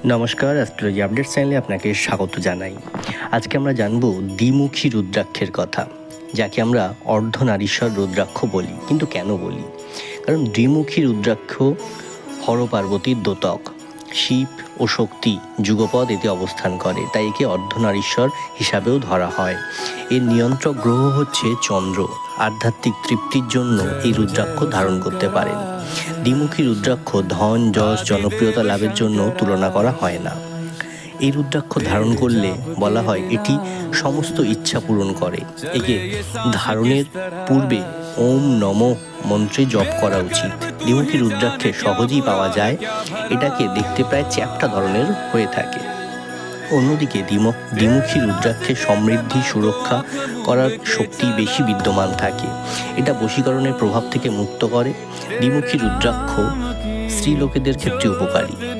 নমস্কার, astrology update চ্যানেলে আপনাকে স্বাগত জানাই। আজকে আমরা জানব দ্বিমুখী রুদ্রাক্ষের কথা, যাকে আমরা অর্ধনারীশ্বর রুদ্রাক্ষ বলি। কিন্তু কেন বলি? কারণ দ্বিমুখী রুদ্রাক্ষ হরপার্বতীর দ্যোতক, শিব ও শক্তি যুগপদ এতে অবস্থান করে, তাই একে অর্ধনারীশ্বর হিসাবেও ধরা হয়। এর নিয়ন্ত্রক গ্রহ হচ্ছে চন্দ্র। আধ্যাত্মিক তৃপ্তির জন্য এই রুদ্রাক্ষ ধারণ করতে পারেন। দ্বিমুখী রুদ্রাক্ষ ধন, যশ, জনপ্রিয়তা লাভের জন্য তুলনা করা হয় না। এই রুদ্রাক্ষ ধারণ করলে বলা হয় এটি সমস্ত ইচ্ছা পূরণ করে। একে ধারণের পূর্বে ওম নমঃ মন্ত্রে জপ করা উচিত। দ্বিমুখী রুদ্রাক্ষে সহজেই পাওয়া যায়। এটাকে দেখতে প্রায় চ্যাপ্টা ধরনের হয়ে থাকে। অন্যদিকে দ্বিমুখী রুদ্রাক্ষে সমৃদ্ধি, সুরক্ষা করার শক্তি বেশি বিদ্যমান থাকে। এটা বশীকরণের প্রভাব থেকে মুক্ত করে। দ্বিমুখী রুদ্রাক্ষ স্ত্রীলোকেদের ক্ষেত্রে উপকারী।